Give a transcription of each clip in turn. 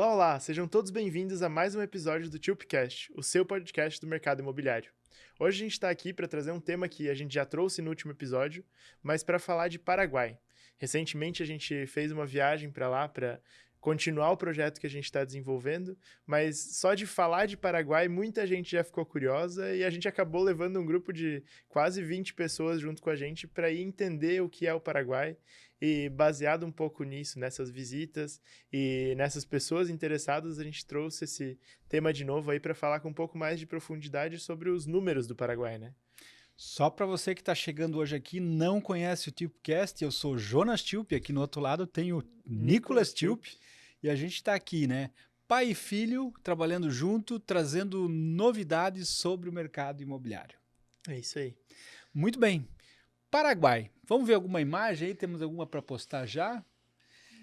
Olá, olá! Sejam todos bem-vindos a mais um episódio do Tilpcast, o seu podcast do mercado imobiliário. Hoje a gente está aqui para trazer um tema que a gente já trouxe no último episódio, mas para falar de Paraguai. Recentemente a gente fez uma viagem para lá para continuar o projeto que a gente está desenvolvendo, mas só de falar de Paraguai muita gente já ficou curiosa e a gente acabou levando um grupo de quase 20 pessoas junto com a gente para ir entender o que é o Paraguai. E baseado um pouco nisso, nessas visitas e nessas pessoas interessadas, a gente trouxe esse tema de novo aí para falar com um pouco mais de profundidade sobre os números do Paraguai, né? Só para você que está chegando hoje aqui, não conhece o Tilpcast, eu sou Jonas Tilp, aqui no outro lado tem o Nicolas Tilp, e a gente está aqui, né? Pai e filho, trabalhando junto, trazendo novidades sobre o mercado imobiliário. É isso aí. Muito bem. Paraguai. Vamos ver alguma imagem aí? Temos alguma para postar já?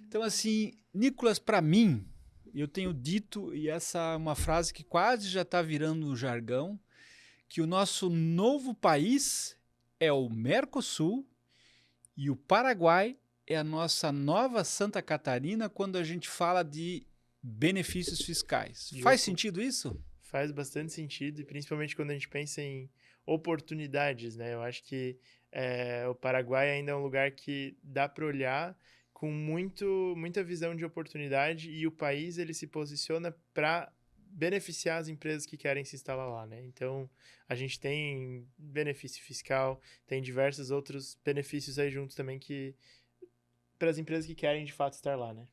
Então, assim, Nicolas, para mim, eu tenho dito, e essa é uma frase que quase já está virando jargão, que o nosso novo país é o Mercosul e o Paraguai é a nossa nova Santa Catarina quando a gente fala de benefícios fiscais. Faz sentido isso? Faz bastante sentido, e principalmente quando a gente pensa em oportunidades, né? Eu acho que o Paraguai ainda é um lugar que dá para olhar com muita visão de oportunidade, e o país ele se posiciona para beneficiar as empresas que querem se instalar lá, né? Então, a gente tem benefício fiscal, tem diversos outros benefícios aí juntos também que para as empresas que querem de fato estar lá, né?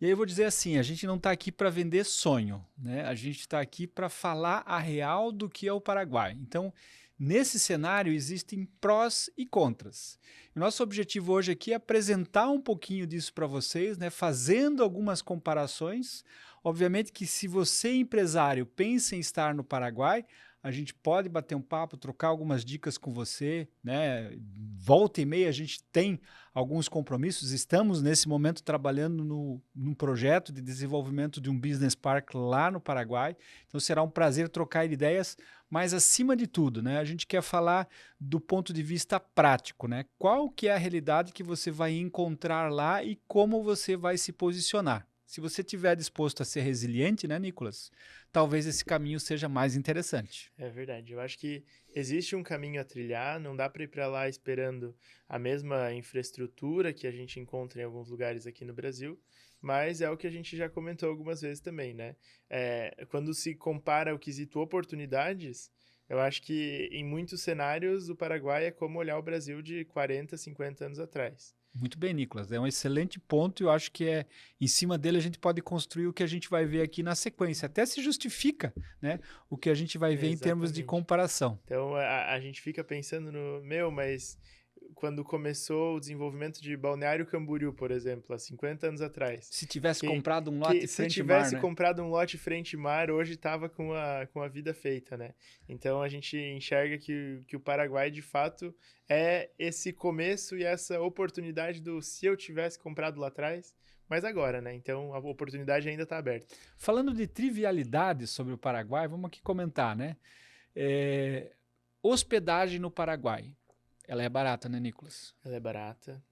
E aí eu vou dizer assim, a gente não está aqui para vender sonho, né? A gente está aqui para falar a real do que é o Paraguai. Então, nesse cenário existem prós e contras. O nosso objetivo hoje aqui é apresentar um pouquinho disso para vocês, né? Fazendo algumas comparações. Obviamente que se você, empresário, pensa em estar no Paraguai, a gente pode bater um papo, trocar algumas dicas com você, né? Volta e meia a gente tem alguns compromissos. Estamos, nesse momento, trabalhando num projeto de desenvolvimento de um business park lá no Paraguai. Então, será um prazer trocar ideias, mas, acima de tudo, né, a gente quer falar do ponto de vista prático, né? Qual que é a realidade que você vai encontrar lá e como você vai se posicionar. Se você estiver disposto a ser resiliente, né, Nicolas? Talvez esse caminho seja mais interessante. É verdade. Eu acho que existe um caminho a trilhar, não dá para ir para lá esperando a mesma infraestrutura que a gente encontra em alguns lugares aqui no Brasil, mas é o que a gente já comentou algumas vezes também, né? Quando se compara o quesito oportunidades, eu acho que em muitos cenários o Paraguai é como olhar o Brasil de 40, 50 anos atrás. Muito bem, Nicolas. É um excelente ponto e eu acho que em cima dele a gente pode construir o que a gente vai ver aqui na sequência. Até se justifica, né, o que a gente vai ver em termos de Exatamente. comparação. Então a gente fica pensando mas quando começou o desenvolvimento de Balneário Camboriú, por exemplo, há 50 anos atrás, Se tivesse que, comprado um que lote se frente-mar, tivesse né? comprado um lote frente-mar, hoje estava com a vida feita, né? Então a gente enxerga que o Paraguai, de fato, é esse começo e essa oportunidade do se eu tivesse comprado lá atrás, mas agora, né? Então a oportunidade ainda está aberta. Falando de trivialidades sobre o Paraguai, vamos aqui comentar, né? Hospedagem no Paraguai. Ela é barata, né, Nicolas? Ela é barata.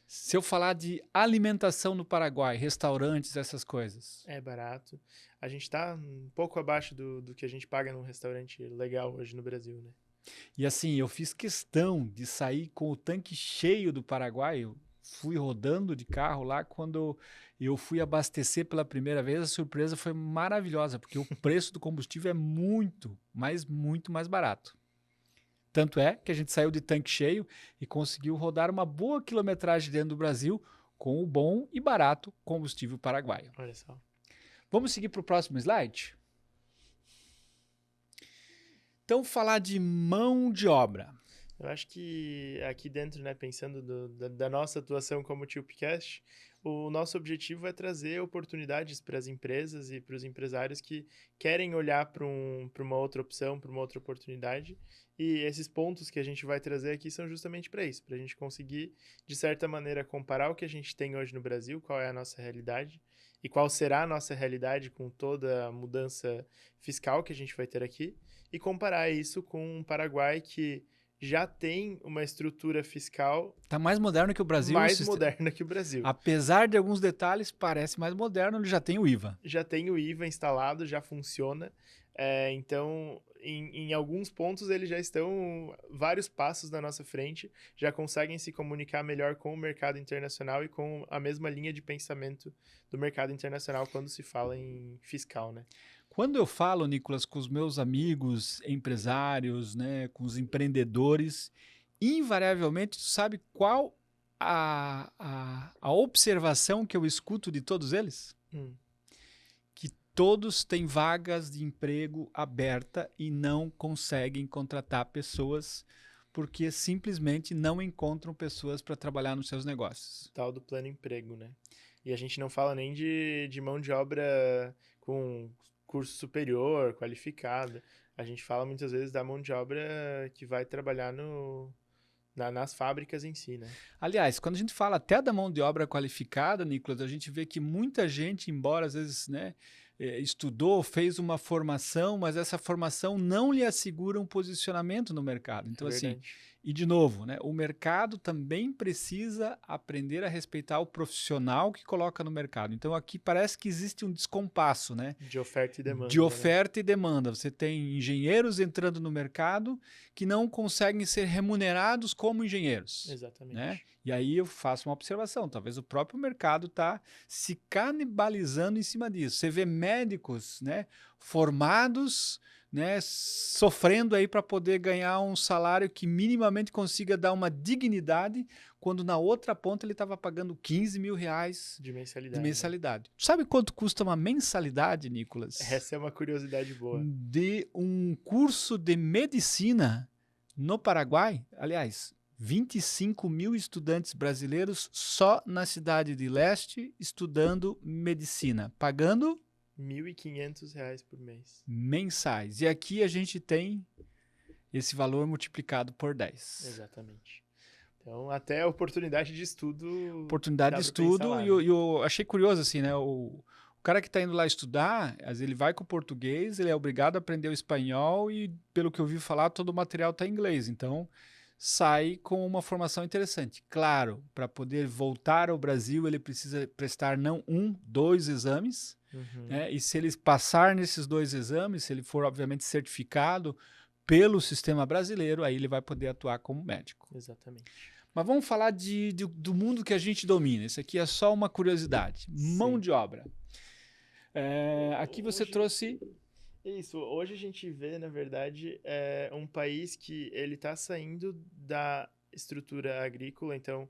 Se eu falar de alimentação no Paraguai, restaurantes, essas coisas. É barato. A gente tá um pouco abaixo do que a gente paga num restaurante legal hoje no Brasil, né? E assim, eu fiz questão de sair com o tanque cheio do Paraguai. Eu fui rodando de carro lá. Quando eu fui abastecer pela primeira vez, a surpresa foi maravilhosa, porque o preço do combustível é muito, mas muito mais barato. Tanto é que a gente saiu de tanque cheio e conseguiu rodar uma boa quilometragem dentro do Brasil com o bom e barato combustível paraguaio. Olha só. Vamos seguir para o próximo slide? Então, falar de mão de obra. Eu acho que aqui dentro, né, pensando da nossa atuação como Tilpcast, o nosso objetivo é trazer oportunidades para as empresas e para os empresários que querem olhar para uma outra opção, para uma outra oportunidade. E esses pontos que a gente vai trazer aqui são justamente para isso, para a gente conseguir, de certa maneira, comparar o que a gente tem hoje no Brasil, qual é a nossa realidade e qual será a nossa realidade com toda a mudança fiscal que a gente vai ter aqui, e comparar isso com um Paraguai que já tem uma estrutura fiscal Está mais moderno que o Brasil. mais moderna que o Brasil. Apesar de alguns detalhes, parece mais moderno, ele já tem o IVA. Já tem o IVA instalado, já funciona. Então, em alguns pontos, eles já estão vários passos na nossa frente, já conseguem se comunicar melhor com o mercado internacional e com a mesma linha de pensamento do mercado internacional quando se fala em fiscal, né? Quando eu falo, Nicolas, com os meus amigos empresários, né, com os empreendedores, invariavelmente, tu sabe qual a observação que eu escuto de todos eles? Que todos têm vagas de emprego aberta e não conseguem contratar pessoas porque simplesmente não encontram pessoas para trabalhar nos seus negócios. Tal do plano emprego, né? E a gente não fala nem de mão de obra com curso superior, qualificada. A gente fala muitas vezes da mão de obra que vai trabalhar nas fábricas em si, né? Aliás, quando a gente fala até da mão de obra qualificada, Nicolas, a gente vê que muita gente, embora às vezes, né, estudou, fez uma formação, mas essa formação não lhe assegura um posicionamento no mercado. Então, assim, e de novo, né, o mercado também precisa aprender a respeitar o profissional que coloca no mercado. Então, aqui parece que existe um descompasso, né? De oferta e demanda. De oferta e demanda. Você tem engenheiros entrando no mercado que não conseguem ser remunerados como engenheiros. Exatamente. Né? E aí eu faço uma observação. Talvez o próprio mercado está se canibalizando em cima disso. Você vê médicos, né, formados, né, sofrendo aí para poder ganhar um salário que minimamente consiga dar uma dignidade, quando na outra ponta ele estava pagando 15 mil reais de mensalidade. Né? Sabe quanto custa uma mensalidade, Nicolas? Essa é uma curiosidade boa. De um curso de medicina no Paraguai, aliás, 25 mil estudantes brasileiros só na cidade de Leste estudando medicina, pagando R$1.500 por mês. Mensais. E aqui a gente tem esse valor multiplicado por 10. Exatamente. Então, até a oportunidade de estudo. Oportunidade de estudo, e eu achei curioso, assim, né? O cara que está indo lá estudar, ele vai com o português, ele é obrigado a aprender o espanhol e, pelo que eu ouvi falar, todo o material está em inglês. Então, sai com uma formação interessante. Claro, para poder voltar ao Brasil, ele precisa prestar não 1, 2 exames. Né? E se ele passar nesses 2 exames, se ele for, obviamente, certificado pelo sistema brasileiro, aí ele vai poder atuar como médico. Exatamente. Mas vamos falar do mundo que a gente domina. Isso aqui é só uma curiosidade. Sim. Mão de obra. Aqui você trouxe... Isso. Hoje a gente vê, na verdade, um país que ele está saindo da estrutura agrícola. Então,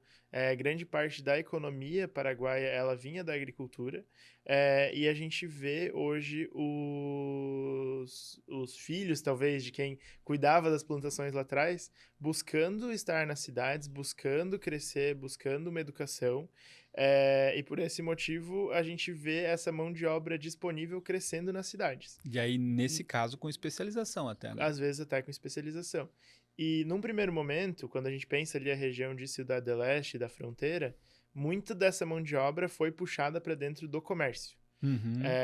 grande parte da economia paraguaia ela vinha da agricultura. E a gente vê hoje os filhos, talvez, de quem cuidava das plantações lá atrás, buscando estar nas cidades, buscando crescer, buscando uma educação. E por esse motivo, a gente vê essa mão de obra disponível crescendo nas cidades. E aí, nesse caso, com especialização até, né? Às vezes até com especialização. E num primeiro momento, quando a gente pensa ali a região de Ciudad del Este, da fronteira, muita dessa mão de obra foi puxada para dentro do comércio.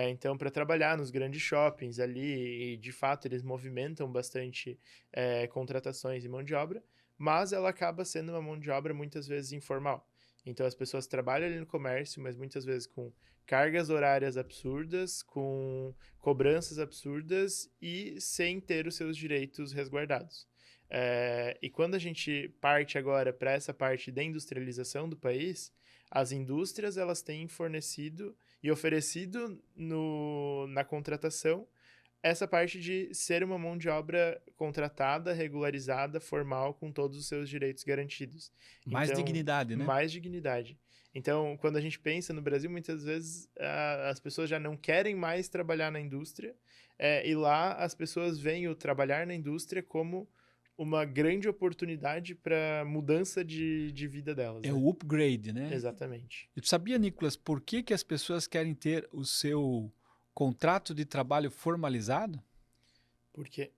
Então, para trabalhar nos grandes shoppings ali, e de fato eles movimentam bastante contratações de mão de obra, mas ela acaba sendo uma mão de obra muitas vezes informal. Então, as pessoas trabalham ali no comércio, mas muitas vezes com cargas horárias absurdas, com cobranças absurdas e sem ter os seus direitos resguardados. E quando a gente parte agora para essa parte da industrialização do país, as indústrias elas têm fornecido e oferecido na contratação essa parte de ser uma mão de obra contratada, regularizada, formal, com todos os seus direitos garantidos. Mais então, dignidade, né? Mais dignidade. Então, quando a gente pensa no Brasil, muitas vezes as pessoas já não querem mais trabalhar na indústria, e lá as pessoas veem o trabalhar na indústria como uma grande oportunidade para mudança de vida delas. É o upgrade, né? Exatamente. E tu sabia, Nicolas, por que as pessoas querem ter o seu contrato de trabalho formalizado? Por quê?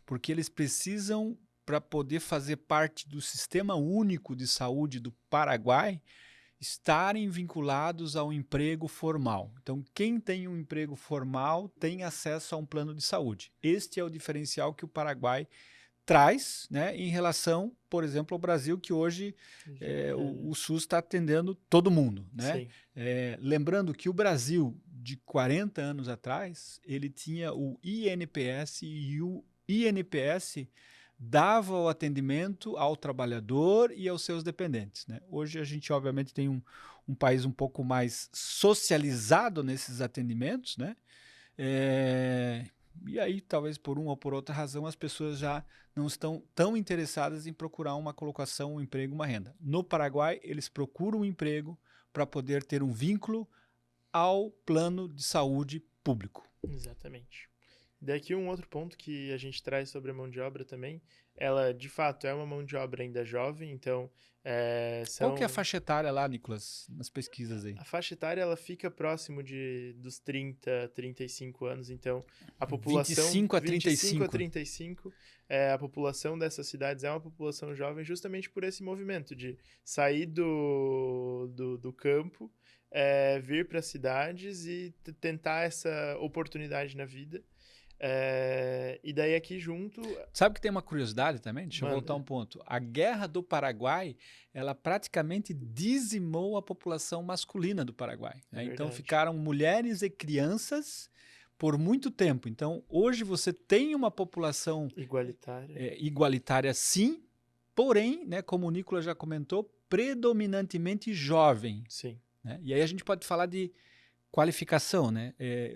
Porque eles precisam, para poder fazer parte do Sistema Único de Saúde do Paraguai, estarem vinculados a um emprego formal. Então, quem tem um emprego formal tem acesso a um plano de saúde. Este é o diferencial que o Paraguai traz, né, em relação, por exemplo, ao Brasil, que hoje o SUS está atendendo todo mundo, né? Lembrando que o Brasil, de 40 anos atrás, ele tinha o INPS e o INPS dava o atendimento ao trabalhador e aos seus dependentes, né? Hoje a gente, obviamente, tem um país um pouco mais socializado nesses atendimentos, né? E aí, talvez por uma ou por outra razão, as pessoas já não estão tão interessadas em procurar uma colocação, um emprego, uma renda. No Paraguai, eles procuram um emprego para poder ter um vínculo ao plano de saúde público. Exatamente. Daqui um outro ponto que a gente traz sobre a mão de obra também, ela de fato é uma mão de obra ainda jovem, então Qual que é a faixa etária lá, Nicolas, nas pesquisas aí? A faixa etária ela fica próximo dos 30, 35 anos, então a população 25 a 25 a 35, a população dessas cidades é uma população jovem justamente por esse movimento de sair do campo, vir para as cidades e tentar essa oportunidade na vida. E daí aqui junto... Sabe que tem uma curiosidade também? Deixa eu Manda. voltar um ponto. A Guerra do Paraguai, ela praticamente dizimou a população masculina do Paraguai. Né? Então ficaram mulheres e crianças por muito tempo. Então hoje você tem uma população igualitária sim, porém, né, como o Nicolas já comentou, predominantemente jovem. Sim. Né? E aí a gente pode falar de qualificação, né?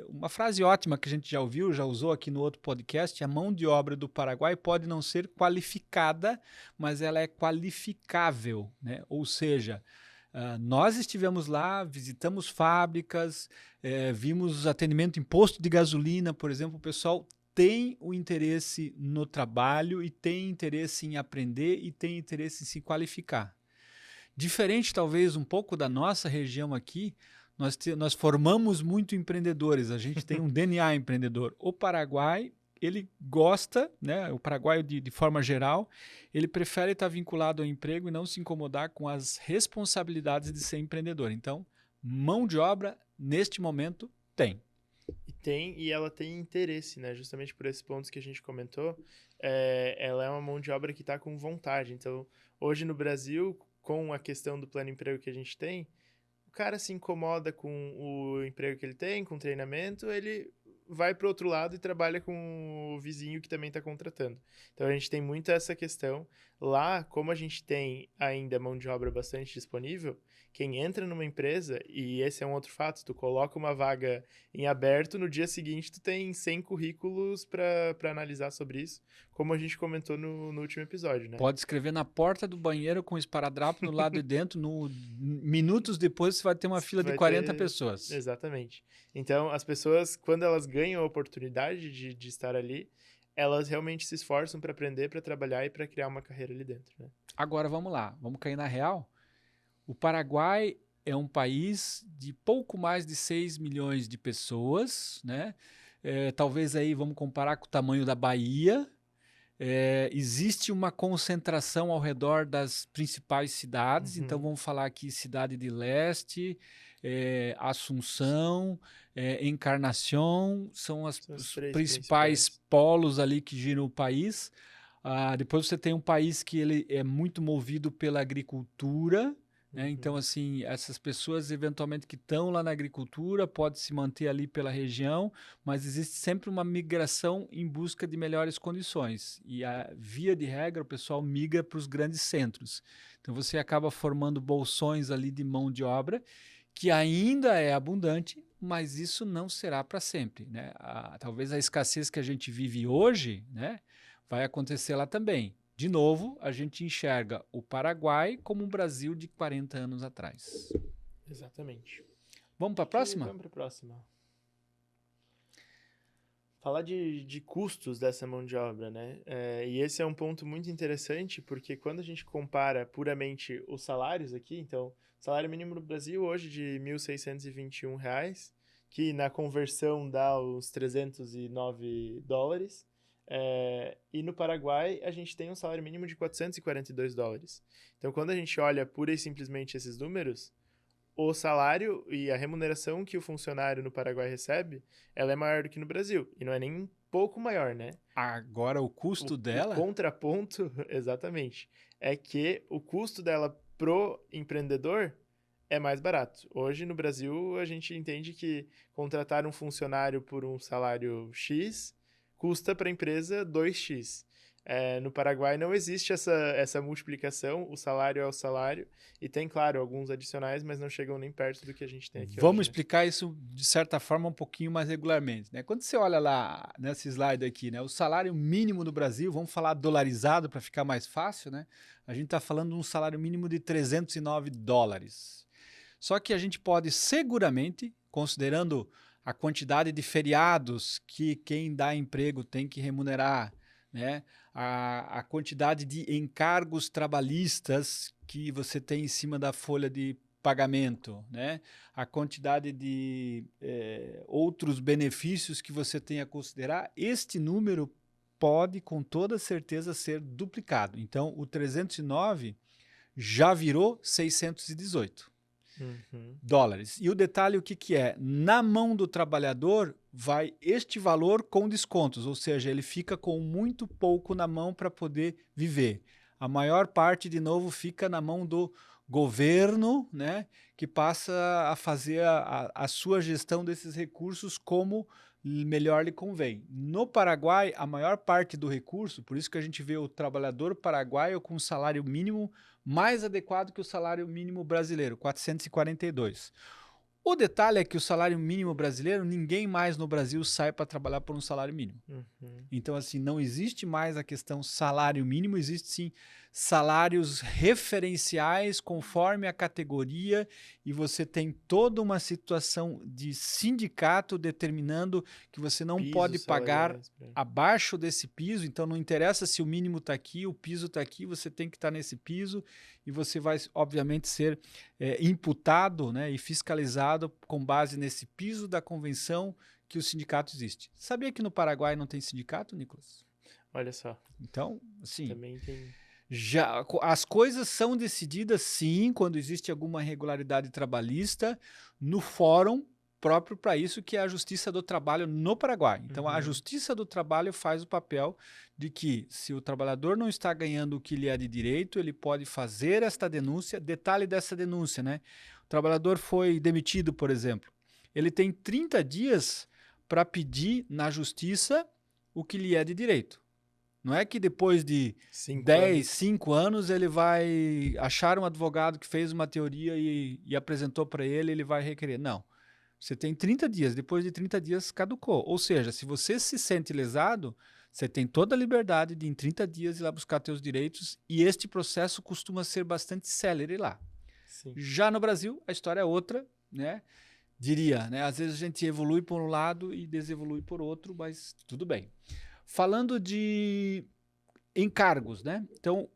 Uma frase ótima que a gente já ouviu, já usou aqui no outro podcast, a mão de obra do Paraguai pode não ser qualificada, mas ela é qualificável, né? Ou seja, nós estivemos lá, visitamos fábricas, vimos atendimento em posto de gasolina, por exemplo, o pessoal tem o interesse no trabalho e tem interesse em aprender e tem interesse em se qualificar. Diferente, talvez, um pouco da nossa região aqui, nós formamos muito empreendedores, a gente tem um DNA empreendedor. O Paraguai, ele gosta, né, o paraguaio de forma geral, ele prefere estar vinculado ao emprego e não se incomodar com as responsabilidades de ser empreendedor. Então, mão de obra, neste momento, tem. E ela tem interesse, né? Justamente por esses pontos que a gente comentou, ela é uma mão de obra que está com vontade. Então, hoje no Brasil, com a questão do plano de emprego que a gente tem, o cara se incomoda com o emprego que ele tem, com o treinamento, ele vai para o outro lado e trabalha com o vizinho que também está contratando. Então, a gente tem muito essa questão. Lá, como a gente tem ainda mão de obra bastante disponível, quem entra numa empresa, e esse é um outro fato, tu coloca uma vaga em aberto, no dia seguinte tu tem 100 currículos para analisar sobre isso, como a gente comentou no último episódio, né? Pode escrever na porta do banheiro com esparadrapo no lado de dentro, minutos depois você vai ter uma fila de 40 pessoas. Exatamente. Então, as pessoas, quando elas ganham a oportunidade de estar ali, elas realmente se esforçam para aprender, para trabalhar e para criar uma carreira ali dentro, né? Agora, vamos lá, vamos cair na real. O Paraguai é um país de pouco mais de 6 milhões de pessoas, né? Talvez aí vamos comparar com o tamanho da Bahia. Existe uma concentração ao redor das principais cidades, então vamos falar aqui Cidade de Leste, Assunção, Encarnação, são os principais polos ali que giram o país. Depois você tem um país que ele é muito movido pela agricultura, né? Então, assim, essas pessoas eventualmente que estão lá na agricultura podem se manter ali pela região, mas existe sempre uma migração em busca de melhores condições. E, via de regra, o pessoal migra para os grandes centros. Então, você acaba formando bolsões ali de mão de obra, que ainda é abundante, mas isso não será para sempre, né? Talvez a escassez que a gente vive hoje, né, vai acontecer lá também. De novo, a gente enxerga o Paraguai como um Brasil de 40 anos atrás. Exatamente. Vamos para a próxima? Vamos para a próxima. Falar de custos dessa mão de obra, né? E esse é um ponto muito interessante, porque quando a gente compara puramente os salários aqui, então, o salário mínimo no Brasil hoje de R$ 1.621, que na conversão dá os $309, e no Paraguai a gente tem um salário mínimo de $442. Então, quando a gente olha pura e simplesmente esses números, o salário e a remuneração que o funcionário no Paraguai recebe, ela é maior do que no Brasil. E não é nem pouco maior, né? Agora, o custo O dela... contraponto, exatamente, é que o custo dela pro empreendedor é mais barato. Hoje, no Brasil, a gente entende que contratar um funcionário por um salário X custa para a empresa 2x. No Paraguai não existe essa multiplicação, o salário é o salário, e tem, claro, alguns adicionais, mas não chegam nem perto do que a gente tem aqui Vamos hoje, né? explicar isso, de certa forma, um pouquinho mais regularmente, né? Quando você olha lá nesse slide aqui, né? O salário mínimo do Brasil, vamos falar dolarizado para ficar mais fácil, né? A gente está falando de um salário mínimo de $309. Só que a gente pode seguramente, considerando a quantidade de feriados que quem dá emprego tem que remunerar, né? A quantidade de encargos trabalhistas que você tem em cima da folha de pagamento, né? A quantidade de outros benefícios que você tem a considerar, este número pode com toda certeza ser duplicado. Então, o 309 já virou 618 Uhum. dólares. E o detalhe, o que, que é? Na mão do trabalhador, vai este valor com descontos, ou seja, ele fica com muito pouco na mão para poder viver. A maior parte, de novo, fica na mão do governo, né, que passa a fazer a sua gestão desses recursos como melhor lhe convém. No Paraguai, a maior parte do recurso, por isso que a gente vê o trabalhador paraguaio com um salário mínimo mais adequado que o salário mínimo brasileiro, 442. O detalhe é que o salário mínimo brasileiro, ninguém mais no Brasil sai para trabalhar por um salário mínimo. Uhum. Então, assim, não existe mais a questão salário mínimo, existe sim salários referenciais conforme a categoria, e você tem toda uma situação de sindicato determinando que você não pode pagar abaixo desse piso. Então, não interessa se o mínimo está aqui, o piso está aqui, você tem que estar nesse piso, e você vai, obviamente, ser imputado, né, e fiscalizado com base nesse piso da convenção que o sindicato existe. Sabia que no Paraguai não tem sindicato, Nicolas? Olha só. Então, assim, Também tem... já as coisas são decididas, sim, quando existe alguma irregularidade trabalhista, no fórum próprio para isso, que é a Justiça do Trabalho no Paraguai. Então, a Justiça do Trabalho faz o papel de que, se o trabalhador não está ganhando o que lhe é de direito, ele pode fazer esta denúncia. Detalhe dessa denúncia, né? O trabalhador foi demitido, por exemplo. Ele tem 30 dias para pedir na justiça o que lhe é de direito. Não é que depois de 5 anos ele vai achar um advogado que fez uma teoria e apresentou para ele vai requerer. Não. Você tem 30 dias, depois de 30 dias caducou. Ou seja, se você se sente lesado, você tem toda a liberdade de em 30 dias ir lá buscar seus direitos, e este processo costuma ser bastante célere lá. Sim. Já no Brasil, a história é outra, né? Diria, né? Às vezes a gente evolui por um lado e desevolui por outro, mas tudo bem. Falando de encargos, né? Então,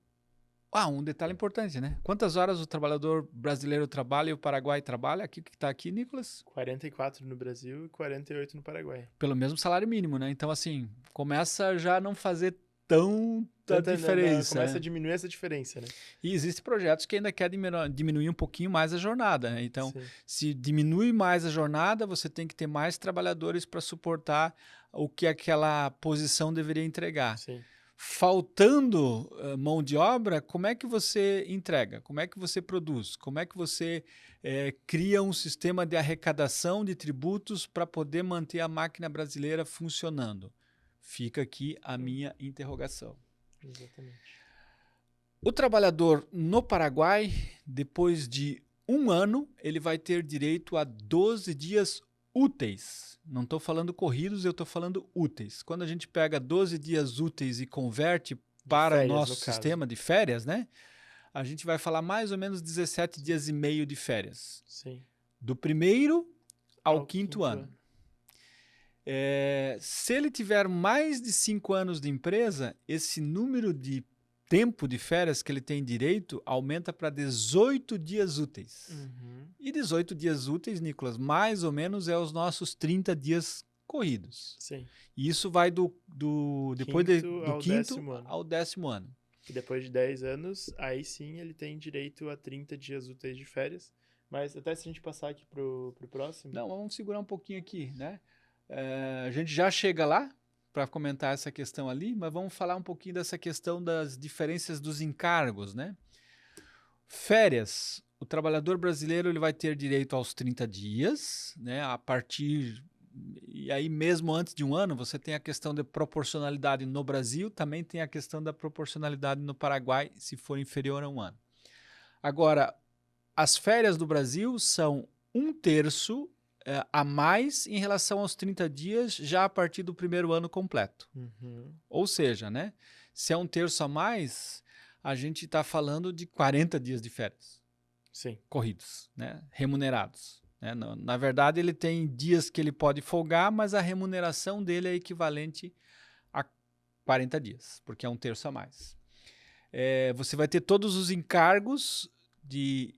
um detalhe importante, né? Quantas horas o trabalhador brasileiro trabalha e o Paraguai trabalha? Aqui que está aqui, Nicolas? 44 no Brasil e 48 no Paraguai. Pelo mesmo salário mínimo, né? Então, assim, começa já a não fazer tanta diferença. Começa a diminuir essa diferença, né? E existem projetos que ainda querem diminuir um pouquinho mais a jornada, né? Então, Sim. se diminui mais a jornada, você tem que ter mais trabalhadores para suportar o que aquela posição deveria entregar. Sim. Faltando mão de obra, como é que você entrega? Como é que você produz? Como é que você cria um sistema de arrecadação de tributos para poder manter a máquina brasileira funcionando? Fica aqui a minha interrogação. Exatamente. O trabalhador no Paraguai, depois de 1 ano, ele vai ter direito a 12 dias úteis. Não estou falando corridos, eu estou falando úteis. Quando a gente pega 12 dias úteis e converte para férias, o nosso sistema de férias, né? A gente vai falar mais ou menos 17 dias e meio de férias. Sim. Do primeiro ao quinto ano. Se ele tiver mais de 5 anos de empresa, esse número de tempo de férias que ele tem direito aumenta para 18 dias úteis. E 18 dias úteis, Nicolas, mais ou menos é os nossos 30 dias corridos. Sim. E isso vai do quinto ao 10º ano. E depois de 10 anos, aí sim ele tem direito a 30 dias úteis de férias. Mas até se a gente passar aqui pro próximo... Não, vamos segurar um pouquinho aqui, né? A gente já chega lá, para comentar essa questão ali, mas vamos falar um pouquinho dessa questão das diferenças dos encargos, né? Férias. O trabalhador brasileiro ele vai ter direito aos 30 dias, né? A partir... E aí mesmo antes de um ano, você tem a questão de proporcionalidade no Brasil, também tem a questão da proporcionalidade no Paraguai, se for inferior a um ano. Agora, as férias do Brasil são 1/3 a mais em relação aos 30 dias já a partir do primeiro ano completo. Uhum. Ou seja, né, se é 1/3 a mais, a gente está falando de 40 dias de férias. Sim. Corridos, né, remunerados. Né? Na verdade, ele tem dias que ele pode folgar, mas a remuneração dele é equivalente a 40 dias, porque é 1/3 a mais. Você vai ter todos os encargos de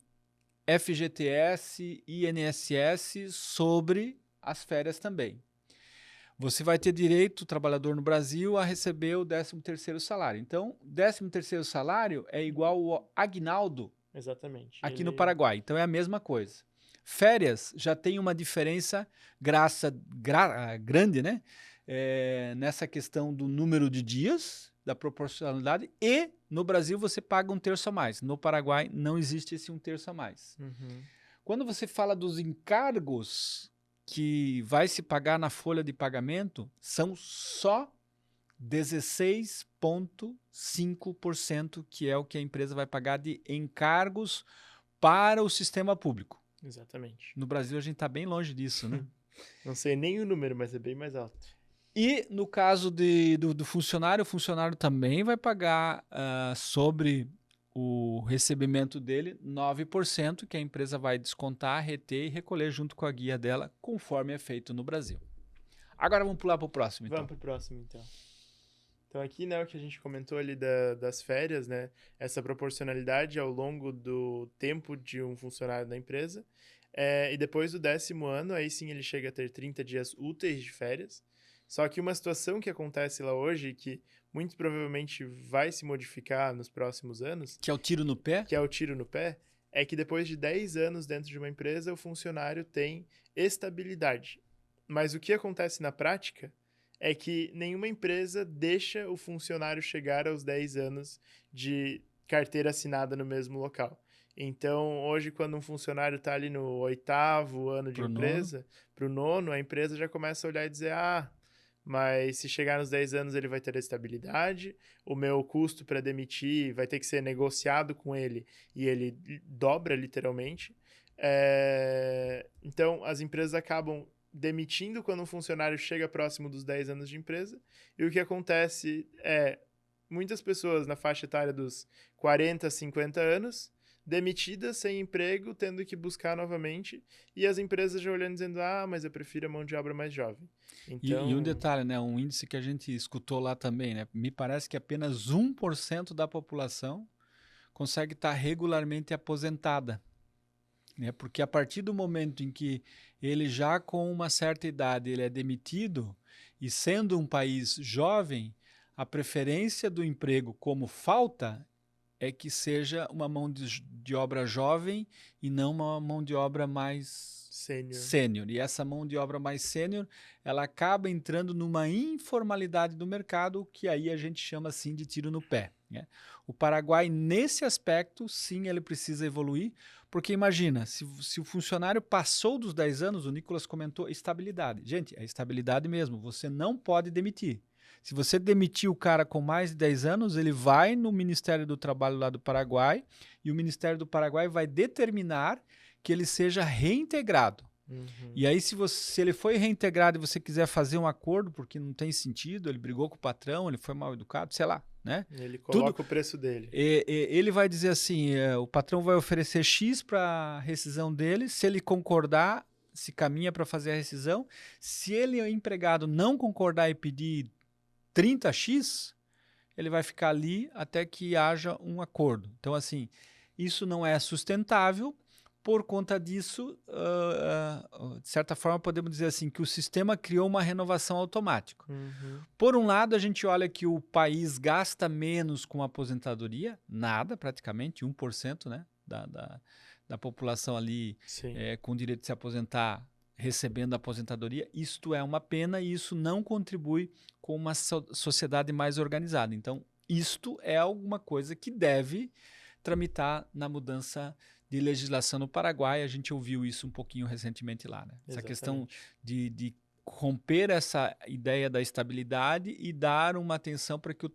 FGTS e INSS sobre as férias também. Você vai ter direito, o trabalhador no Brasil, a receber o 13º salário. Então, 13º salário é igual ao aguinaldo. Exatamente. Aqui no Paraguai. Então, é a mesma coisa. Férias já tem uma diferença grande, né? Nessa questão do número de dias, da proporcionalidade, e no Brasil você paga 1/3 a mais. No Paraguai não existe esse 1/3 a mais. Uhum. Quando você fala dos encargos que vai se pagar na folha de pagamento, são só 16,5% que é o que a empresa vai pagar de encargos para o sistema público. Exatamente. No Brasil a gente está bem longe disso, né? Não sei nem o número, mas é bem mais alto. E no caso do funcionário, o funcionário também vai pagar sobre o recebimento dele 9%, que a empresa vai descontar, reter e recolher junto com a guia dela, conforme é feito no Brasil. Agora vamos pular para o próximo, então. Vamos para o próximo, então. Então aqui, né, o que a gente comentou ali das férias, né, essa proporcionalidade ao longo do tempo de um funcionário da empresa, e depois do 10º ano, aí sim ele chega a ter 30 dias úteis de férias. Só que uma situação que acontece lá hoje, que muito provavelmente vai se modificar nos próximos anos... Que é o tiro no pé? Que é o tiro no pé, é que depois de 10 anos dentro de uma empresa, o funcionário tem estabilidade. Mas o que acontece na prática é que nenhuma empresa deixa o funcionário chegar aos 10 anos de carteira assinada no mesmo local. Então, hoje, quando um funcionário está ali no 8º ano de empresa, para o 9º, a empresa já começa a olhar e dizer, mas se chegar nos 10 anos ele vai ter estabilidade, o meu custo para demitir vai ter que ser negociado com ele e ele dobra literalmente. Então, as empresas acabam demitindo quando um funcionário chega próximo dos 10 anos de empresa, e o que acontece é muitas pessoas na faixa etária dos 40, 50 anos demitidas, sem emprego, tendo que buscar novamente, e as empresas já olhando dizendo, mas eu prefiro a mão de obra mais jovem. Então... E um detalhe, né, um índice que a gente escutou lá também, né, me parece que apenas 1% da população consegue estar regularmente aposentada. Porque a partir do momento em que ele já com uma certa idade ele é demitido, e sendo um país jovem, a preferência do emprego como falta é que seja uma mão de obra jovem e não uma mão de obra mais sênior. E essa mão de obra mais sênior, ela acaba entrando numa informalidade do mercado, que aí a gente chama assim de tiro no pé. Né? O Paraguai, nesse aspecto, sim, ele precisa evoluir, porque imagina, se o funcionário passou dos 10 anos, o Nicolas comentou, estabilidade. Gente, é estabilidade mesmo, você não pode demitir. Se você demitir o cara com mais de 10 anos, ele vai no Ministério do Trabalho lá do Paraguai e o Ministério do Paraguai vai determinar que ele seja reintegrado. Uhum. E aí, se ele foi reintegrado e você quiser fazer um acordo, porque não tem sentido, ele brigou com o patrão, ele foi mal educado, sei lá, né? Ele coloca o preço dele. Ele vai dizer assim, o patrão vai oferecer X para a rescisão dele, se ele concordar, se caminha para fazer a rescisão. Se ele, o empregado, não concordar e pedir 30x, ele vai ficar ali até que haja um acordo. Então, assim, isso não é sustentável. Por conta disso, de certa forma, podemos dizer assim, que o sistema criou uma renovação automática. Uhum. Por um lado, a gente olha que o país gasta menos com aposentadoria, nada, praticamente, 1%, né, da população ali com direito de se aposentar recebendo a aposentadoria. Isto é uma pena e isso não contribui com uma sociedade mais organizada. Então, isto é alguma coisa que deve tramitar na mudança de legislação no Paraguai. A gente ouviu isso um pouquinho recentemente lá, né? Essa questão de romper essa ideia da estabilidade e dar uma atenção para que o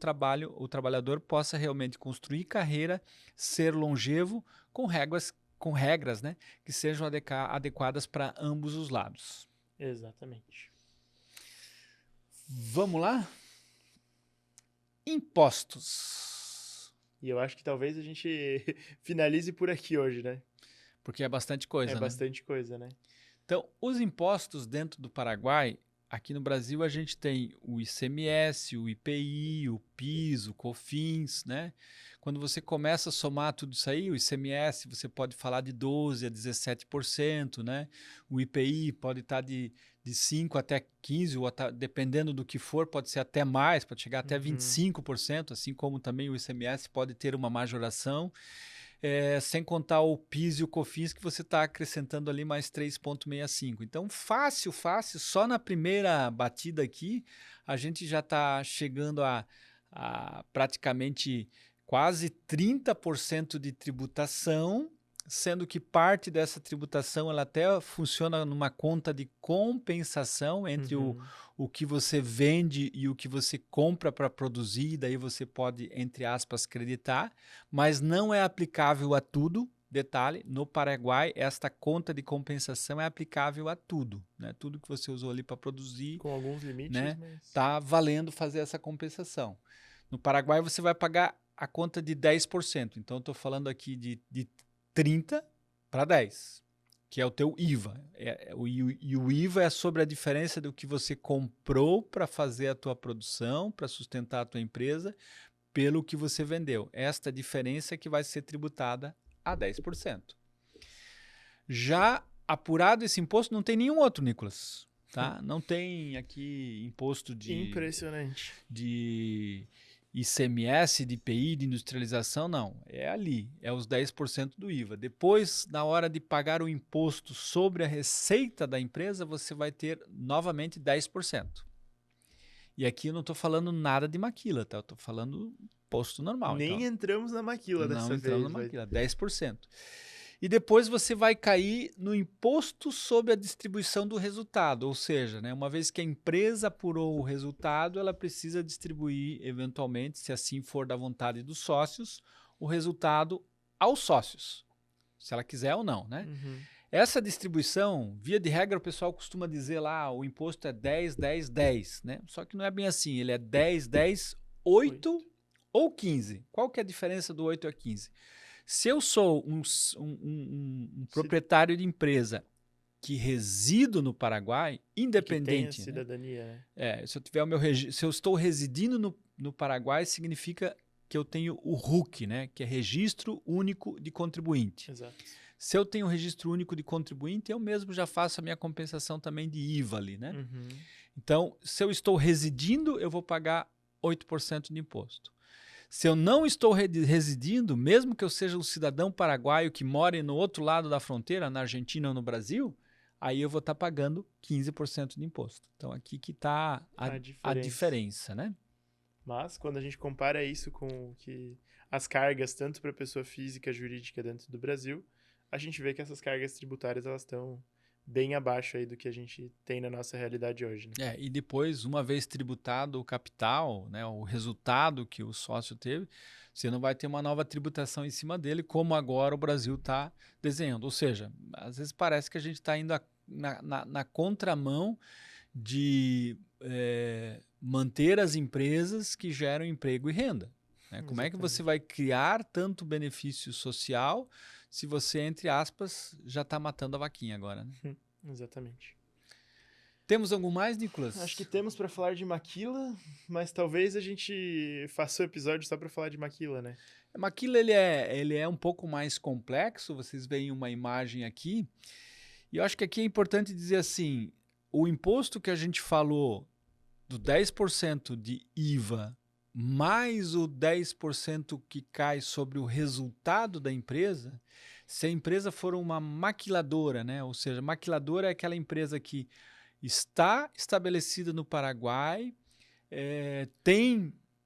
trabalhador possa realmente construir carreira, ser longevo com regras, né, que sejam adequadas para ambos os lados. Exatamente. Vamos lá? Impostos. E eu acho que talvez a gente finalize por aqui hoje, né? Porque é bastante coisa, né? É bastante coisa, né? Então, os impostos dentro do Paraguai, aqui no Brasil a gente tem o ICMS, o IPI, o PIS, o COFINS, né? Quando você começa a somar tudo isso aí, o ICMS você pode falar de 12% a 17%, né? O IPI pode estar de 5% até 15%, ou dependendo do que for, pode ser até mais, pode chegar até 25%, assim como também o ICMS pode ter uma majoração. Sem contar o PIS e o COFINS, que você está acrescentando ali mais 3,65. Então, fácil, só na primeira batida aqui, a gente já está chegando a praticamente quase 30% de tributação, sendo que parte dessa tributação ela até funciona numa conta de compensação entre o que você vende e o que você compra para produzir, daí você pode, entre aspas, creditar, mas não é aplicável a tudo. Detalhe, no Paraguai, esta conta de compensação é aplicável a tudo, né? Tudo que você usou ali para produzir, com alguns limites, né? Mas... Tá valendo fazer essa compensação. No Paraguai, você vai pagar a conta de 10%. Então, eu estou falando aqui de 30 para 10, que é o teu IVA. E o IVA é sobre a diferença do que você comprou para fazer a tua produção, para sustentar a tua empresa, pelo que você vendeu. Esta diferença que vai ser tributada a 10%. Já apurado esse imposto, não tem nenhum outro, Nicolas. Tá? Não tem aqui imposto Impressionante. De ICMS, de IPI, de industrialização, não. É ali, é os 10% do IVA. Depois, na hora de pagar o imposto sobre a receita da empresa, você vai ter novamente 10%. E aqui eu não estou falando nada de maquila, tá? Eu estou falando imposto normal. Nem então, entramos na maquila dessa vez. Não entramos na maquila, 10%. E depois você vai cair no imposto sobre a distribuição do resultado, ou seja, né, uma vez que a empresa apurou o resultado, ela precisa distribuir, eventualmente, se assim for da vontade dos sócios, o resultado aos sócios, se ela quiser ou não, né? Essa distribuição, via de regra, o pessoal costuma dizer lá, o imposto é 10, 10, 10, né? Só que não é bem assim, ele é 10, 10, 8 ou 15. Qual que é a diferença do 8 a 15? Se eu sou um proprietário de empresa que resido no Paraguai, independente... Que tem a cidadania, né? Se eu tiver se eu estou residindo no Paraguai, significa que eu tenho o RUC, né? Que é Registro Único de Contribuinte. Exato. Se eu tenho o Registro Único de Contribuinte, eu mesmo já faço a minha compensação também de IVA ali, né? Então, se eu estou residindo, eu vou pagar 8% de imposto. Se eu não estou residindo, mesmo que eu seja um cidadão paraguaio que mora no outro lado da fronteira, na Argentina ou no Brasil, aí eu vou estar pagando 15% de imposto. Então, aqui que está a diferença, né? Mas, quando a gente compara isso com as cargas, tanto para pessoa física, jurídica dentro do Brasil, a gente vê que essas cargas tributárias elas estão bem abaixo aí do que a gente tem na nossa realidade hoje. Né? E depois, uma vez tributado o capital, né, o resultado que o sócio teve, você não vai ter uma nova tributação em cima dele, como agora o Brasil está desenhando. Ou seja, às vezes parece que a gente está indo na contramão de manter as empresas que geram emprego e renda. Né? Como é que você vai criar tanto benefício social se você, entre aspas, já está matando a vaquinha agora? Né? Exatamente. Temos algum mais, Nicolas? Acho que temos para falar de maquila, mas talvez a gente faça o episódio só para falar de maquila, né? Maquila ele é um pouco mais complexo, vocês veem uma imagem aqui, e eu acho que aqui é importante dizer assim, o imposto que a gente falou do 10% de IVA mais o 10% que cai sobre o resultado da empresa, Se a empresa for uma maquiladora, né? Ou seja, maquiladora é aquela empresa que está estabelecida no Paraguai,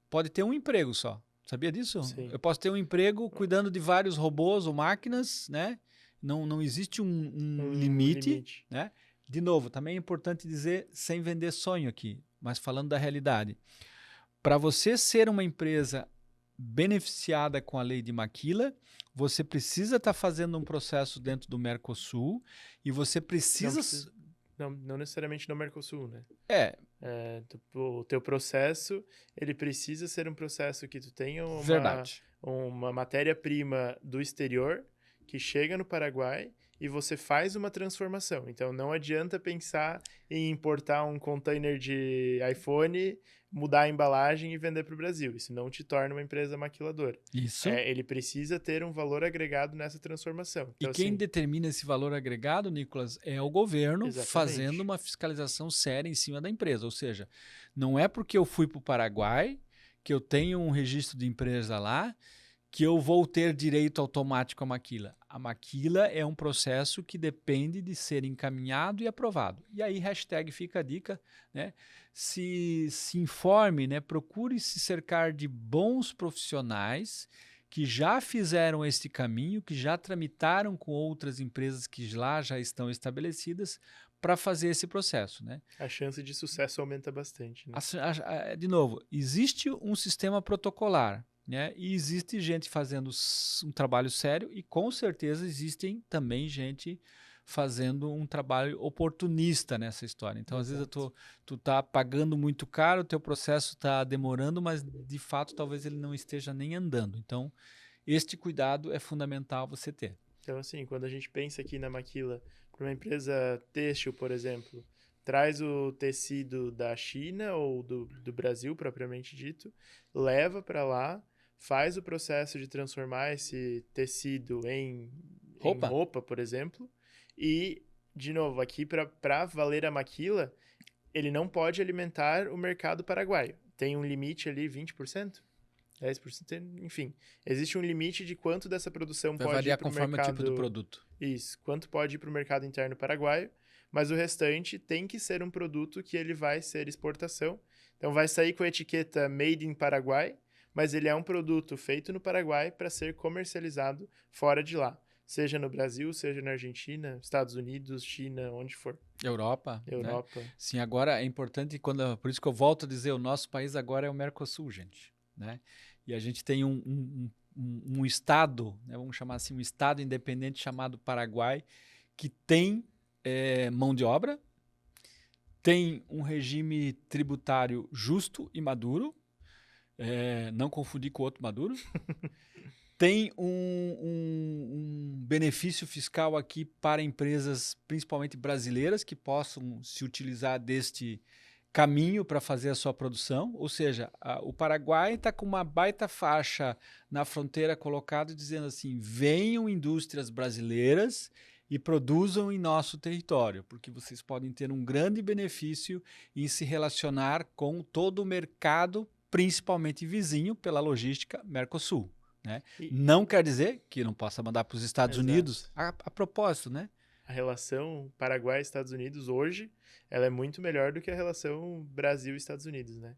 pode ter um emprego só. Sabia disso? Sim. Eu posso ter um emprego cuidando de vários robôs ou máquinas, né? Não existe um limite, né? De novo, também é importante dizer, sem vender sonho aqui, mas falando da realidade. Para você ser uma empresa beneficiada com a lei de Maquila, você precisa estar fazendo um processo dentro do Mercosul e você precisa... Não necessariamente no Mercosul, né? É. O teu processo, ele precisa ser um processo que tu tenha uma matéria-prima do exterior que chega no Paraguai e você faz uma transformação. Então, não adianta pensar em importar um container de iPhone, mudar a embalagem e vender para o Brasil. Isso não te torna uma empresa maquiladora. Isso. Ele precisa ter um valor agregado nessa transformação. Então, e quem determina esse valor agregado, Nicolas, é o governo. Exatamente. Fazendo uma fiscalização séria em cima da empresa. Ou seja, não é porque eu fui para o Paraguai, que eu tenho um registro de empresa lá, que eu vou ter direito automático à maquila. A maquila é um processo que depende de ser encaminhado e aprovado. E aí, hashtag fica a dica, né? Se informe, né? Procure se cercar de bons profissionais que já fizeram este caminho, que já tramitaram com outras empresas que lá já estão estabelecidas para fazer esse processo, né? A chance de sucesso aumenta bastante, né? De novo, existe um sistema protocolar, né? E existe gente fazendo um trabalho sério e com certeza existem também gente fazendo um trabalho oportunista nessa história. Então, Exato. Às vezes tu tá pagando muito caro, o teu processo está demorando, mas de fato talvez ele não esteja nem andando. Então, este cuidado é fundamental você ter. Então, assim, quando a gente pensa aqui na maquila para uma empresa têxtil, por exemplo, traz o tecido da China ou do Brasil, propriamente dito, leva para lá, faz o processo de transformar esse tecido em roupa, por exemplo, e, de novo, aqui para valer a maquila, ele não pode alimentar o mercado paraguaio. Tem um limite ali, 20%? 10%, enfim. Existe um limite de quanto dessa produção pode ir para o mercado... Vai variar conforme o tipo do produto. Isso, quanto pode ir para o mercado interno paraguaio, mas o restante tem que ser um produto que ele vai ser exportação. Então, vai sair com a etiqueta Made in Paraguai, mas ele é um produto feito no Paraguai para ser comercializado fora de lá. Seja no Brasil, seja na Argentina, Estados Unidos, China, onde for. Europa. Né? Sim, agora é importante, por isso que eu volto a dizer, o nosso país agora é o Mercosul, gente. Né? E a gente tem um estado, né, vamos chamar assim, um estado independente chamado Paraguai, que tem mão de obra, tem um regime tributário justo e maduro, não confundir com outro maduro, tem um benefício fiscal aqui para empresas, principalmente brasileiras, que possam se utilizar deste caminho para fazer a sua produção, ou seja, o Paraguai está com uma baita faixa na fronteira colocada dizendo assim, venham indústrias brasileiras e produzam em nosso território, porque vocês podem ter um grande benefício em se relacionar com todo o mercado, principalmente vizinho, pela logística Mercosul. Né? Não quer dizer que não possa mandar para os Estados Exato. Unidos, a propósito, né? A relação Paraguai-Estados Unidos hoje, ela é muito melhor do que a relação Brasil-Estados Unidos, né?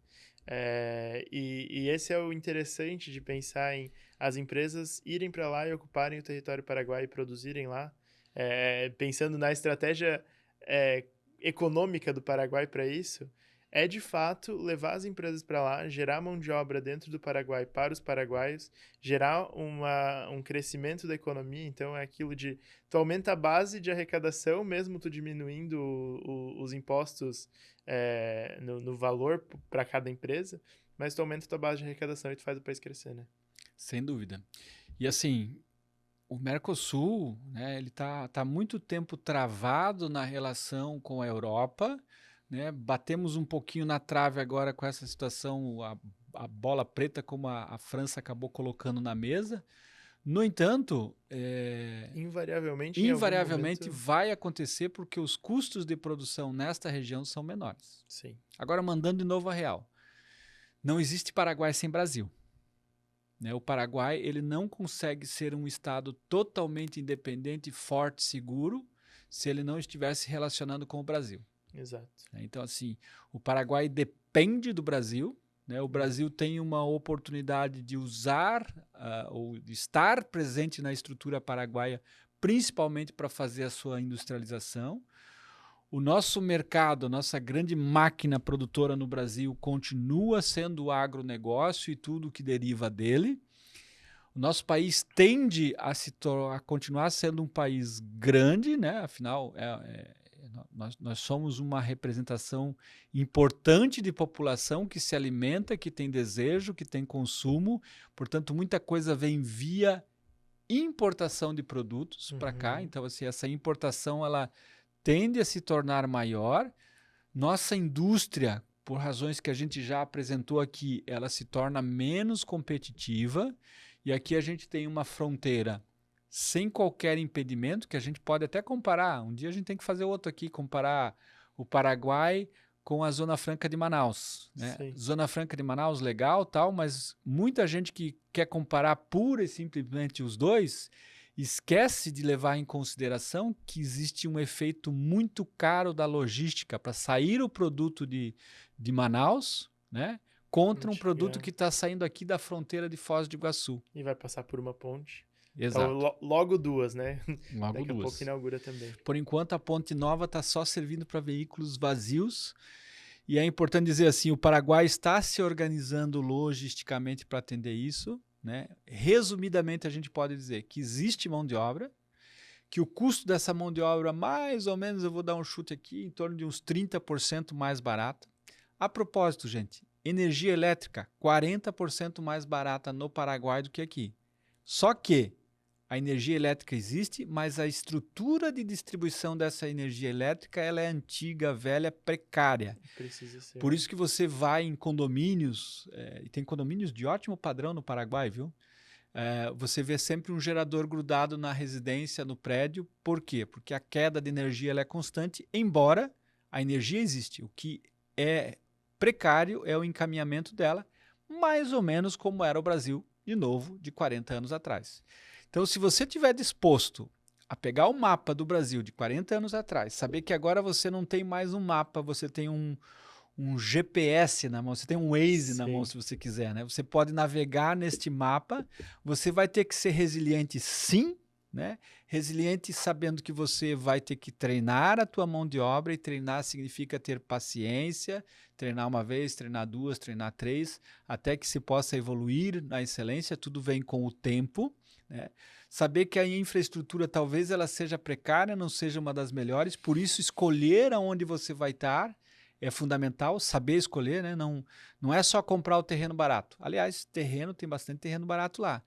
E esse é o interessante de pensar em as empresas irem para lá e ocuparem o território paraguai e produzirem lá, pensando na estratégia econômica do Paraguai para isso, é de fato levar as empresas para lá, gerar mão de obra dentro do Paraguai para os paraguaios, gerar um crescimento da economia. Então é aquilo de tu aumenta a base de arrecadação, mesmo tu diminuindo os impostos no valor para cada empresa, mas tu aumenta a tua base de arrecadação e tu faz o país crescer, né? Sem dúvida. E assim, o Mercosul, né, ele tá muito tempo travado na relação com a Europa, né? Batemos um pouquinho na trave agora com essa situação, a bola preta como a França acabou colocando na mesa. No entanto, invariavelmente vai acontecer porque os custos de produção nesta região são menores. Sim. Agora, mandando de novo a real, não existe Paraguai sem Brasil. né? O Paraguai ele não consegue ser um estado totalmente independente, forte, seguro, se ele não estiver se relacionando com o Brasil. Exato. Então, assim, o Paraguai depende do Brasil, né? O Brasil tem uma oportunidade de usar ou de estar presente na estrutura paraguaia, principalmente para fazer a sua industrialização. O nosso mercado, a nossa grande máquina produtora no Brasil continua sendo o agronegócio e tudo que deriva dele. O nosso país tende a continuar sendo um país grande, né? Afinal, nós somos uma representação importante de população que se alimenta, que tem desejo, que tem consumo. Portanto, muita coisa vem via importação de produtos para cá. Então, assim, essa importação ela tende a se tornar maior. Nossa indústria, por razões que a gente já apresentou aqui, ela se torna menos competitiva. E aqui a gente tem uma fronteira sem qualquer impedimento, que a gente pode até comparar. Um dia a gente tem que fazer outro aqui, comparar o Paraguai com a Zona Franca de Manaus, né? Zona Franca de Manaus, legal, tal, mas muita gente que quer comparar pura e simplesmente os dois esquece de levar em consideração que existe um efeito muito caro da logística para sair o produto de Manaus, né, contra um produto que está saindo aqui da fronteira de Foz do Iguaçu. E vai passar por uma ponte. Exato. Então, logo duas, né? Logo Daqui duas. a pouco inaugura também. Por enquanto, a ponte nova está só servindo para veículos vazios. E é importante dizer assim, o Paraguai está se organizando logisticamente para atender isso, né? Resumidamente, a gente pode dizer que existe mão de obra, que o custo dessa mão de obra, mais ou menos, eu vou dar um chute aqui, em torno de uns 30% mais barato. A propósito, gente, energia elétrica 40% mais barata no Paraguai do que aqui. Só que a energia elétrica existe, mas a estrutura de distribuição dessa energia elétrica ela é antiga, velha, precária. Precisa ser. Por isso que você vai em condomínios, e tem condomínios de ótimo padrão no Paraguai, viu? Você vê sempre um gerador grudado na residência, no prédio. Por quê? Porque a queda de energia ela é constante, embora a energia existe. O que é precário é o encaminhamento dela, mais ou menos como era o Brasil, de novo, de 40 anos atrás. Então, se você estiver disposto a pegar o mapa do Brasil de 40 anos atrás, saber que agora você não tem mais um mapa, você tem um GPS na mão, você tem um Waze na mão, se você quiser, né? Você pode navegar neste mapa, você vai ter que ser resiliente sim, né? Resiliente sabendo que você vai ter que treinar a tua mão de obra, e treinar significa ter paciência, treinar uma vez, treinar duas, treinar três, até que se possa evoluir na excelência, tudo vem com o tempo, né? Saber que a infraestrutura talvez ela seja precária, não seja uma das melhores, por isso escolher aonde você vai estar é fundamental, saber escolher, né? Não é só comprar o terreno barato. Aliás, tem bastante terreno barato lá,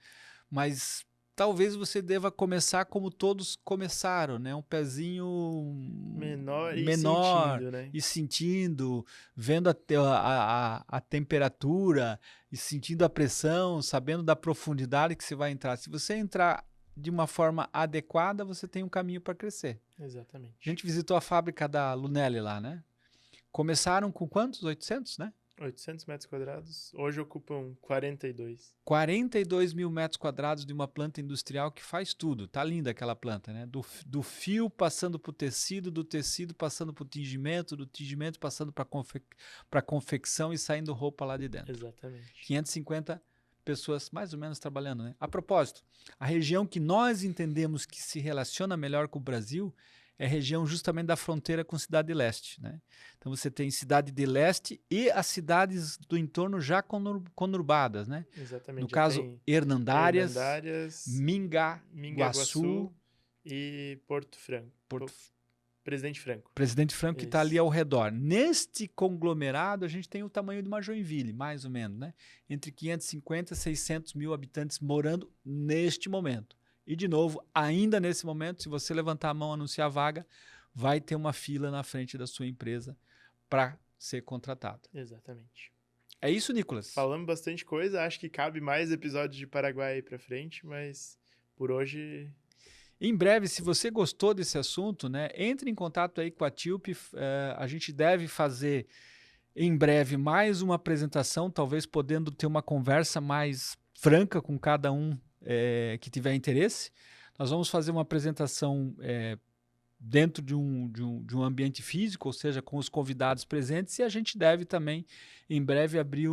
mas talvez você deva começar como todos começaram, né? Um pezinho menor sentindo, né? E sentindo, vendo a temperatura e sentindo a pressão, sabendo da profundidade que você vai entrar. Se você entrar de uma forma adequada, você tem um caminho para crescer. Exatamente. A gente visitou a fábrica da Lunelli lá, né? Começaram com quantos? 800, né? 800 metros quadrados, hoje ocupam 42. 42 mil metros quadrados de uma planta industrial que faz tudo. Tá linda aquela planta, né? Do fio passando para o tecido, do tecido passando para o tingimento, do tingimento passando para confecção e saindo roupa lá de dentro. Exatamente. 550 pessoas mais ou menos trabalhando, né? A propósito, a região que nós entendemos que se relaciona melhor com o Brasil é a região justamente da fronteira com Cidade de Leste, né? Então você tem Cidade de Leste e as cidades do entorno já conurbadas, né? Exatamente. No caso, Hernandárias, Mingaguaçu e Porto Franco. Presidente Franco. Presidente Franco que está ali ao redor. Neste conglomerado, a gente tem o tamanho de uma Joinville, mais ou menos, né? Entre 550 e 600 mil habitantes morando neste momento. E, de novo, ainda nesse momento, se você levantar a mão e anunciar a vaga, vai ter uma fila na frente da sua empresa para ser contratado. Exatamente. É isso, Nicolas? Falamos bastante coisa, acho que cabe mais episódios de Paraguai aí para frente, mas por hoje... Em breve, se você gostou desse assunto, né, entre em contato aí com a Tilp. A gente deve fazer em breve mais uma apresentação, talvez podendo ter uma conversa mais franca com cada um que tiver interesse. Nós vamos fazer uma apresentação dentro de um ambiente físico, ou seja, com os convidados presentes, e a gente deve também, em breve, abrir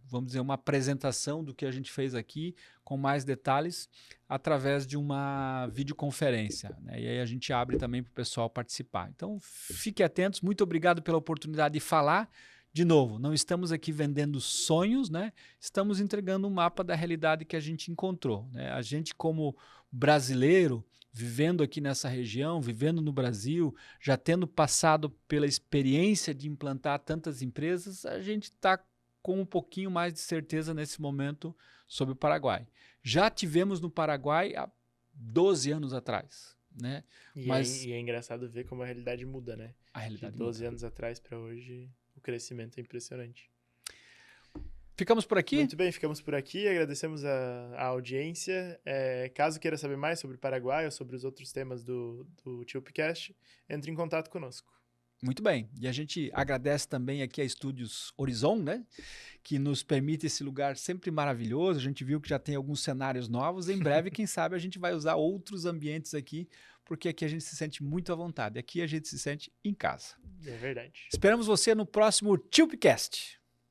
vamos dizer, uma apresentação do que a gente fez aqui, com mais detalhes, através de uma videoconferência, né? E aí a gente abre também para o pessoal participar. Então, fiquem atentos, muito obrigado pela oportunidade de falar. De novo, não estamos aqui vendendo sonhos, né? Estamos entregando um mapa da realidade que a gente encontrou, né? A gente, como brasileiro, vivendo aqui nessa região, vivendo no Brasil, já tendo passado pela experiência de implantar tantas empresas, a gente está com um pouquinho mais de certeza nesse momento sobre o Paraguai. Já tivemos no Paraguai há 12 anos atrás, né? E é engraçado ver como a realidade muda, né? A realidade de 12 muda. anos atrás para hoje, o crescimento é impressionante. Ficamos por aqui? Muito bem, ficamos por aqui. Agradecemos a audiência. Caso queira saber mais sobre o Paraguai ou sobre os outros temas do TIUPcast, entre em contato conosco. Muito bem. E a gente agradece também aqui a Estúdios Horizon, né? Que nos permite esse lugar sempre maravilhoso. A gente viu que já tem alguns cenários novos. Em breve, quem sabe, a gente vai usar outros ambientes aqui, porque aqui a gente se sente muito à vontade. Aqui a gente se sente em casa. É verdade. Esperamos você no próximo TIUPcast.